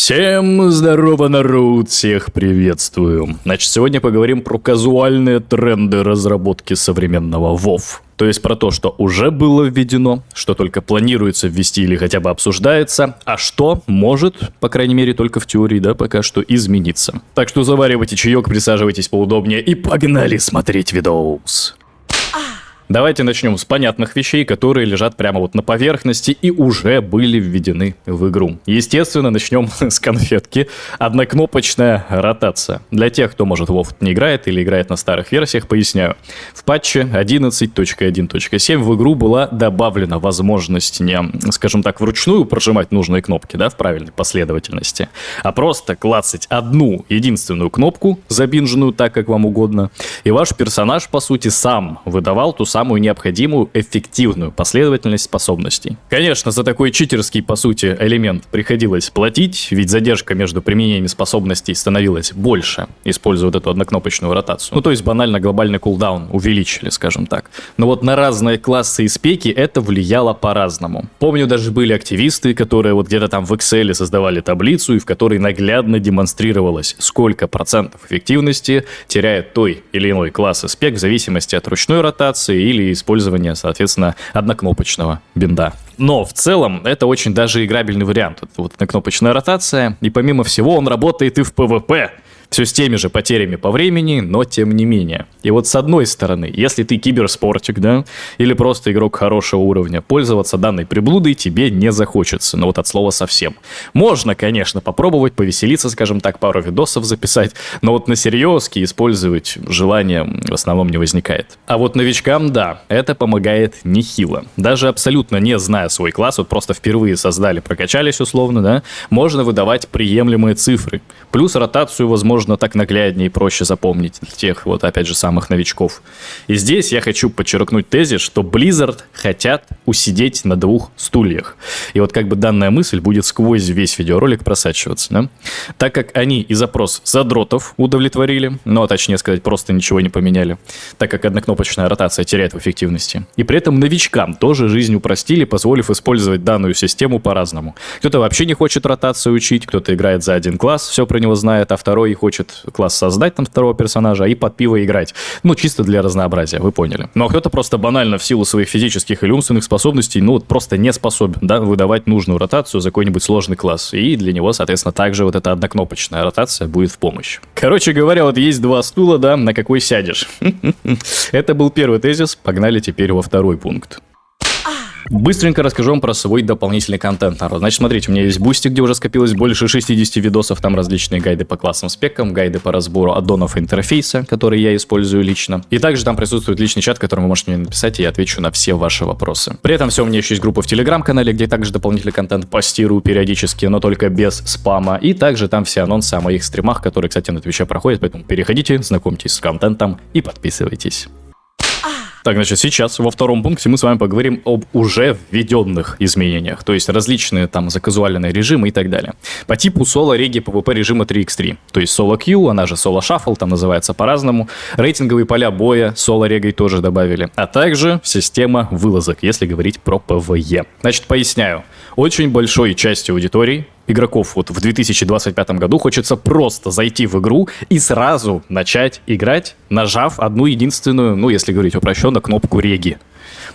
Всем здорово, народ, всех приветствую. Значит, сегодня поговорим про казуальные тренды разработки современного WoW. То есть про то, что уже было введено, что только планируется ввести или хотя бы обсуждается, а что может, по крайней мере, только в теории, да, пока что измениться. Так что заваривайте чаек, присаживайтесь поудобнее и погнали смотреть видос. Давайте начнем с понятных вещей, которые лежат прямо вот на поверхности и уже были введены в игру. Естественно, начнем с конфетки. Однокнопочная ротация. Для тех, кто, может, в WoW не играет или играет на старых версиях, поясняю. В патче 11.1.7 в игру была добавлена возможность не, скажем так, вручную прожимать нужные кнопки, да, в правильной последовательности, а просто клацать одну единственную кнопку, забинженную так, как вам угодно, и ваш персонаж, по сути, сам выдавал ту самую необходимую эффективную последовательность способностей. Конечно, за такой читерский, по сути, элемент приходилось платить, ведь задержка между применениями способностей становилась больше, используя вот эту однокнопочную ротацию. Ну, то есть банально глобальный кулдаун увеличили, скажем так. Но вот на разные классы и спеки это влияло по-разному. Помню, даже были активисты, которые вот где-то там в Excel создавали таблицу, и в которой наглядно демонстрировалось, сколько процентов эффективности теряет той или иной класс и спек в зависимости от ручной ротации или использования, соответственно, однокнопочного бинда. Но в целом это очень даже играбельный вариант. Вот однокнопочная ротация, и помимо всего он работает и в PvP. Все с теми же потерями по времени, но тем не менее. И вот с одной стороны, если ты киберспортик, да, или просто игрок хорошего уровня, пользоваться данной приблудой тебе не захочется, но вот от слова совсем. Можно, конечно, попробовать повеселиться, скажем так, пару видосов записать, но вот на серьезке использовать желания в основном не возникает. А вот новичкам, да, это помогает нехило. Даже абсолютно не зная свой класс, вот просто впервые создали, прокачались условно, да, можно выдавать приемлемые цифры. Плюс ротацию, возможно, так нагляднее и проще запомнить для тех, вот опять же, самых новичков. И здесь я хочу подчеркнуть тезис, что Blizzard хотят усидеть на двух стульях. И вот как бы данная мысль будет сквозь весь видеоролик просачиваться, да? Так как они и запрос задротов удовлетворили, ну, точнее сказать, просто ничего не поменяли, так как однокнопочная ротация теряет в эффективности. И при этом новичкам тоже жизнь упростили, позволив использовать данную систему по-разному. Кто-то вообще не хочет ротацию учить, кто-то играет за один класс, все про него знает, а второй хочет класс создать, там, второго персонажа, и под пиво играть. Ну, чисто для разнообразия, вы поняли. Ну, а кто-то просто банально в силу своих физических или умственных способностей, ну, вот просто не способен, да, выдавать нужную ротацию за какой-нибудь сложный класс. И для него, соответственно, также вот эта однокнопочная ротация будет в помощь. Короче говоря, вот есть два стула, да, на какой сядешь. Это был первый тезис, погнали теперь во второй пункт. Быстренько расскажу вам про свой дополнительный контент, народ. Значит, смотрите, у меня есть Бусти, где уже скопилось больше 60 видосов, там различные гайды по классам, спекам, гайды по разбору аддонов интерфейса, которые я использую лично. И также там присутствует личный чат, в котором вы можете мне написать, и я отвечу на все ваши вопросы. При этом все, у меня еще есть группа в Телеграм-канале, где также дополнительный контент постирую периодически, но только без спама. И также там все анонсы о моих стримах, которые, кстати, на Твиче проходят, поэтому переходите, знакомьтесь с контентом и подписывайтесь. Так, значит, сейчас во втором пункте мы с вами поговорим об уже введенных изменениях, то есть различные там заказуальные режимы и так далее. По типу соло, реги, PvP режима 3x3, то есть соло Q, она же соло шаффл, там называется по-разному, рейтинговые поля боя, соло регой тоже добавили, а также система вылазок, если говорить про PvE. Значит, поясняю, очень большой части аудитории, игроков вот в 2025 году хочется просто зайти в игру и сразу начать играть, нажав одну единственную, ну, если говорить упрощенно, кнопку реги.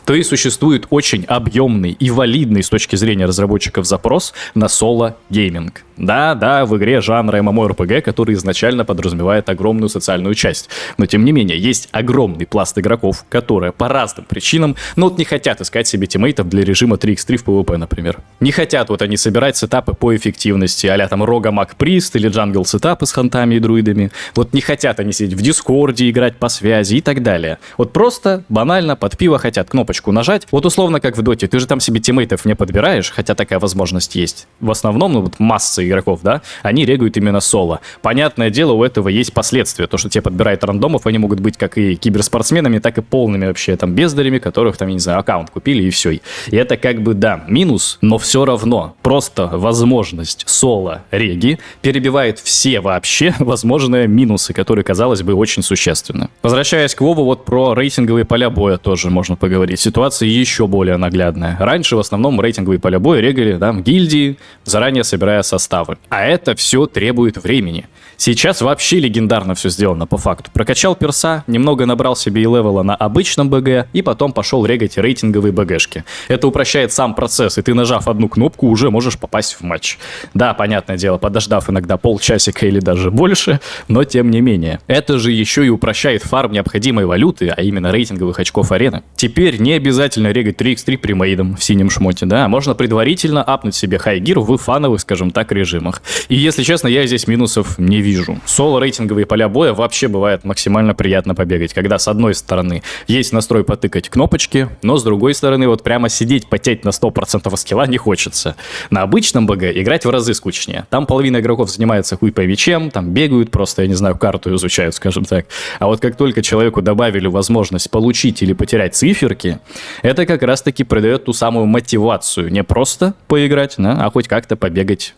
То есть существует очень объемный и валидный с точки зрения разработчиков запрос на соло-гейминг. Да, в игре жанра MMORPG, который изначально подразумевает огромную социальную часть. Но тем не менее, есть огромный пласт игроков, которые по разным причинам, ну вот не хотят искать себе тиммейтов для режима 3x3 в PvP, например. Не хотят вот они собирать сетапы по эффективности, а-ля там Рога Маг Прист или джангл сетапы с хантами и друидами. Вот не хотят они сидеть в Дискорде, играть по связи и так далее. Вот просто банально под пиво хотят кнопочку нажать. Вот условно как в доте, ты же там себе тиммейтов не подбираешь, хотя такая возможность есть. В основном, ну вот масса игроков, да, они регают именно соло. Понятное дело, у этого есть последствия. То, что тебе подбирают рандомов, они могут быть как и киберспортсменами, так и полными вообще там бездарями, которых там, я не знаю, аккаунт купили и все. И это как бы, да, минус, но все равно просто возможность соло реги перебивает все вообще возможные минусы, которые, казалось бы, очень существенны. Возвращаясь к Вову, вот про рейтинговые поля боя тоже можно поговорить. поговорить, ситуация еще более наглядная. Раньше в основном рейтинговые поля боя регали, да, в гильдии, заранее собирая составы. А это все требует времени. Сейчас вообще легендарно все сделано по факту. Прокачал перса, немного набрал себе и левела на обычном БГ, и потом пошел регать рейтинговые БГшки. Это упрощает сам процесс, и ты, нажав одну кнопку, уже можешь попасть в матч. Да, понятное дело, подождав иногда полчасика или даже больше, но тем не менее. Это же еще и упрощает фарм необходимой валюты, а именно рейтинговых очков арены. Теперь не обязательно регать 3x3 примейдом в синем шмоте, да, можно предварительно апнуть себе хайгир в фановых, скажем так, режимах. И если честно, я здесь минусов не вижу. Соло-рейтинговые поля боя вообще бывает максимально приятно побегать, когда с одной стороны есть настрой потыкать кнопочки, но с другой стороны вот прямо сидеть, потеть на 100% скилла не хочется. На обычном БГ играть в разы скучнее. Там половина игроков занимается хуй пойми чем, там бегают, просто, я не знаю, карту изучают, скажем так. А вот как только человеку добавили возможность получить или потерять циферки, это как раз-таки придает ту самую мотивацию не просто поиграть, да, а хоть как-то побегать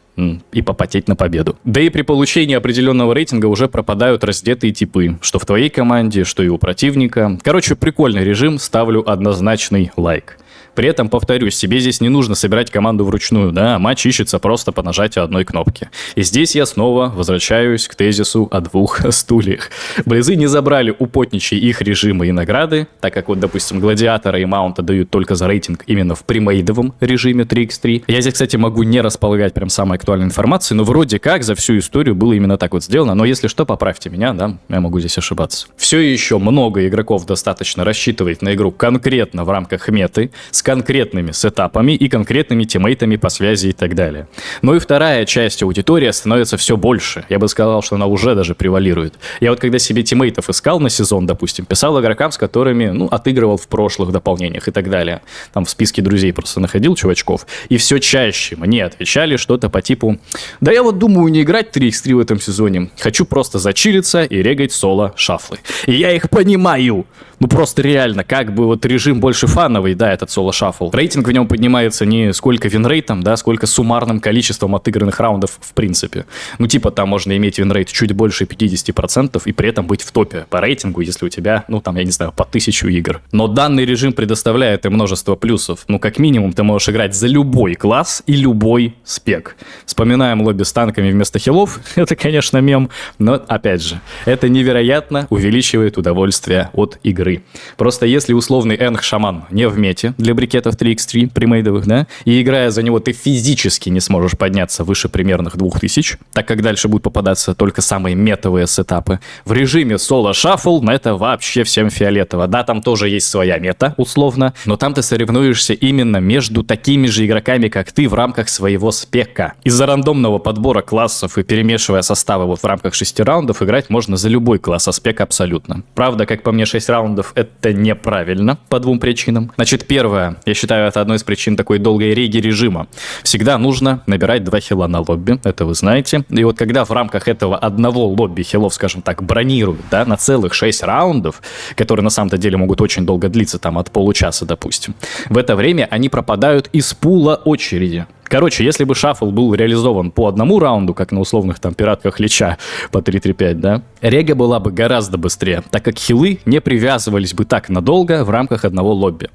и попотеть на победу. Да и при получении определенного рейтинга уже пропадают раздетые типы, что в твоей команде, что и у противника. Короче, прикольный режим, ставлю однозначный лайк. При этом, повторюсь, себе здесь не нужно собирать команду вручную, да, матч ищется просто по нажатию одной кнопки. И здесь я снова возвращаюсь к тезису о двух стульях. Близы не забрали у потничей их режимы и награды, так как вот, допустим, гладиатора и маунта дают только за рейтинг именно в примейдовом режиме 3x3. Я здесь, кстати, могу не располагать прям самой актуальной информацией, но вроде как за всю историю было именно так вот сделано, но если что, поправьте меня, да, я могу здесь ошибаться. Все еще много игроков достаточно рассчитывает на игру конкретно в рамках меты, с конкретными сетапами и конкретными тиммейтами по связи и так далее. Ну и вторая часть аудитории становится все больше. Я бы сказал, что она уже даже превалирует. Я вот когда себе тиммейтов искал на сезон, допустим, писал игрокам, с которыми, ну, отыгрывал в прошлых дополнениях и так далее. Там в списке друзей просто находил чувачков. И все чаще мне отвечали что-то по типу: да я вот думаю не играть 3x3 в этом сезоне. Хочу просто зачилиться и регать соло-шафлы. И я их понимаю. Ну просто реально, как бы вот режим больше фановый, да, этот соло-шаффл. Рейтинг в нем поднимается не сколько винрейтом, да, сколько суммарным количеством отыгранных раундов в принципе. Ну типа там можно иметь винрейт чуть больше 50% и при этом быть в топе по рейтингу, если у тебя, ну там, я не знаю, по 1000 игр. Но данный режим предоставляет и множество плюсов. Ну как минимум ты можешь играть за любой класс и любой спек. Вспоминаем лобби с танками вместо хилов. Это, конечно, мем, но опять же, это невероятно увеличивает удовольствие от игры. Просто если условный энг-шаман не в мете для брикетов 3x3 примейдовых, да, и играя за него ты физически не сможешь подняться выше примерных 2000, так как дальше будут попадаться только самые метовые сетапы, в режиме соло-шаффл это вообще всем фиолетово. Да, там тоже есть своя мета, условно, но там ты соревнуешься именно между такими же игроками, как ты, в рамках своего спека. Из-за рандомного подбора классов и перемешивая составы вот в рамках 6 раундов, играть можно за любой класс спека абсолютно. Правда, как по мне, 6 раундов это неправильно по двум причинам. Значит, первое, я считаю, это одной из причин такой долгой реги режима. Всегда нужно набирать 2 хила на лобби, это вы знаете. И вот когда в рамках этого одного лобби хилов, скажем так, бронируют, да, на целых 6 раундов, которые на самом-то деле могут очень долго длиться, там от получаса, допустим, в это время они пропадают из пула очереди. Короче, если бы шаффл был реализован по одному раунду, как на условных там пиратках Лича по 3-3-5, да, рега была бы гораздо быстрее, так как хилы не привязывались бы так надолго в рамках одного лобби.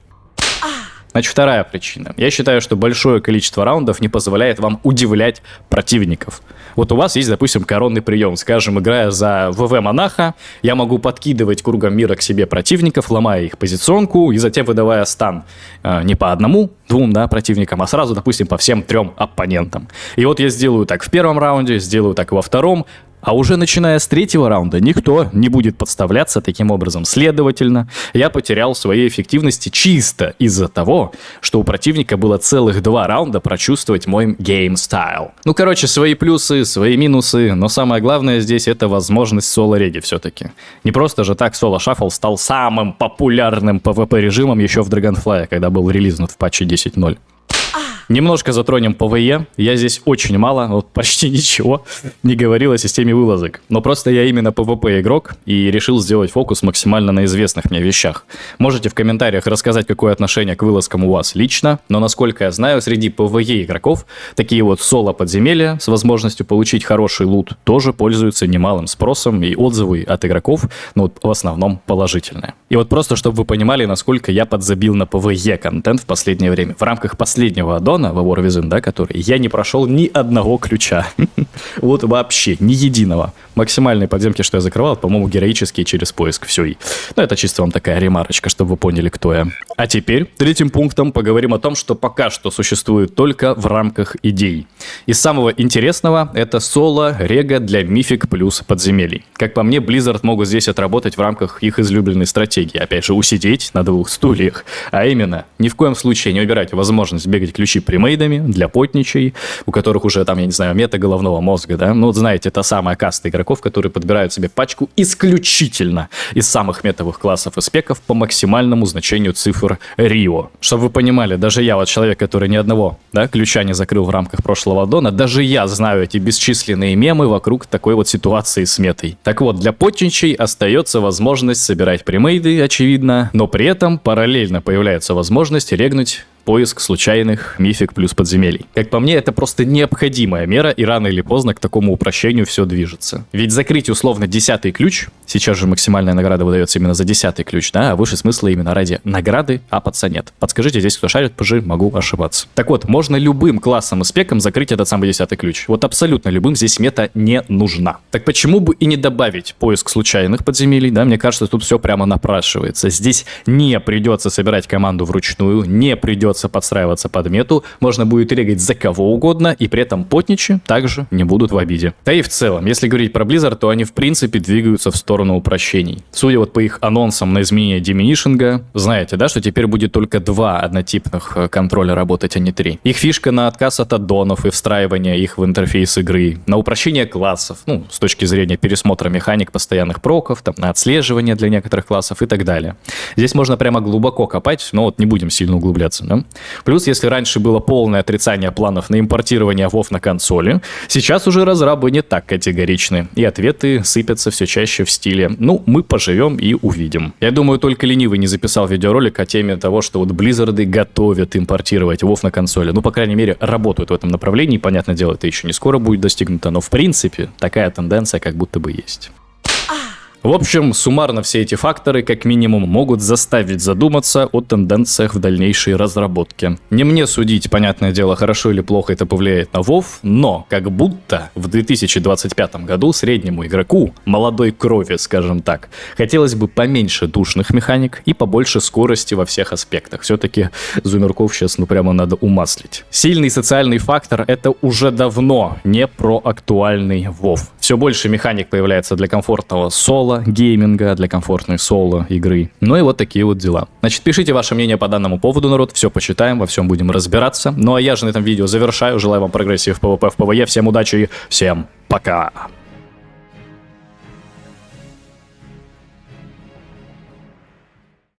Значит, вторая причина. Я считаю, что большое количество раундов не позволяет вам удивлять противников. Вот у вас есть, допустим, коронный прием. Скажем, играя за ВВ-монаха, я могу подкидывать кругом мира к себе противников, ломая их позиционку и затем выдавая стан не по одному, двум, да, противникам, а сразу, допустим, по всем 3 оппонентам. И вот я сделаю так в первом раунде, сделаю так и во втором, а уже начиная с 3-го раунда никто не будет подставляться таким образом. Следовательно, я потерял своей эффективности чисто из-за того, что у противника было целых 2 раунда прочувствовать мой гейм-стайл. Ну, короче, свои плюсы, свои минусы, но самое главное здесь это возможность соло-реги все-таки. Не просто же так соло-шаффл стал самым популярным PvP-режимом еще в Dragonfly, когда был релизнут в патче 10.0. Немножко затронем ПВЕ. Я здесь очень мало, вот почти ничего не говорил о системе вылазок. Но просто я именно PvP игрок и решил сделать фокус максимально на известных мне вещах. Можете в комментариях рассказать, какое отношение к вылазкам у вас лично, но насколько я знаю, среди PvE игроков такие вот соло-подземелья с возможностью получить хороший лут тоже пользуются немалым спросом, и отзывы от игроков, ну вот в основном положительные. И вот просто, чтобы вы понимали, насколько я подзабил на PvE контент в последнее время. В рамках последнего аддона в War Within, да, который я не прошел ни одного ключа. Вот вообще, ни единого. Максимальные подземки, что я закрывал, по-моему, героические через поиск. Все. Ну, это чисто вам такая ремарочка, чтобы вы поняли, кто я. А теперь, третьим пунктом поговорим о том, что пока что существует только в рамках идей. Из самого интересного это соло рега для мифик плюс подземелий. Как по мне, Blizzard могут здесь отработать в рамках их излюбленной стратегии. Опять же, усидеть на двух стульях. А именно, ни в коем случае не убирать возможность бегать ключи примейдами для потничей, у которых уже там, я не знаю, мета головного мозга, да? Ну вот знаете, это самая каста игроков, которые подбирают себе пачку исключительно из самых метовых классов и спеков по максимальному значению цифр Рио. Чтобы вы понимали, даже я, вот человек, который ни одного, да, ключа не закрыл в рамках прошлого аддона, даже я знаю эти бесчисленные мемы вокруг такой вот ситуации с метой. Так вот, для потничей остается возможность собирать примейды, очевидно, но при этом параллельно появляется возможность регнуть поиск случайных мифик плюс подземелий. Как по мне, это просто необходимая мера, и рано или поздно к такому упрощению все движется. Ведь закрыть условно 10-й ключ, сейчас же максимальная награда выдается именно за 10-й ключ, да, а выше смысла именно ради награды, а паца нет. Подскажите здесь, кто шарит, пожи, могу ошибаться. Так вот, можно любым классом и спеком закрыть этот самый 10-й ключ. Вот абсолютно любым, здесь мета не нужна. Так почему бы и не добавить поиск случайных подземелий, да, мне кажется, тут все прямо напрашивается. Здесь не придется собирать команду вручную, не придется подстраиваться под мету, можно будет регать за кого угодно, и при этом потничи также не будут в обиде. Да и в целом, если говорить про Blizzard, то они в принципе двигаются в сторону упрощений. Судя вот по их анонсам на изменение диминишинга, знаете, да, что теперь будет только 2 однотипных контроля работать, а не 3. Их фишка на отказ от аддонов и встраивание их в интерфейс игры, на упрощение классов, ну, с точки зрения пересмотра механик постоянных проков, там, на отслеживание для некоторых классов и так далее. Здесь можно прямо глубоко копать, но вот не будем сильно углубляться, да? Плюс, если раньше было полное отрицание планов на импортирование WoW на консоли, сейчас уже разрабы не так категоричны, и ответы сыпятся все чаще в стиле «ну, мы поживем и увидим». Я думаю, только ленивый не записал видеоролик о теме того, что вот Blizzard готовят импортировать WoW на консоли. Ну, по крайней мере, работают в этом направлении, понятное дело, это еще не скоро будет достигнуто, но в принципе такая тенденция как будто бы есть. В общем, суммарно все эти факторы как минимум могут заставить задуматься о тенденциях в дальнейшей разработке. Не мне судить, понятное дело, хорошо или плохо это повлияет на WoW, но как будто в 2025 году среднему игроку, молодой крови, скажем так, хотелось бы поменьше душных механик и побольше скорости во всех аспектах. Все-таки зумерков сейчас ну прямо надо умаслить. Сильный социальный фактор — это уже давно не про актуальный WoW. Все больше механик появляется для комфортного соло гейминга, для комфортной соло игры. Ну и вот такие вот дела. Значит, пишите ваше мнение по данному поводу, народ. Все почитаем, во всем будем разбираться. Ну а я же на этом видео завершаю. Желаю вам прогрессии в PvP, в PvE. Всем удачи и всем пока!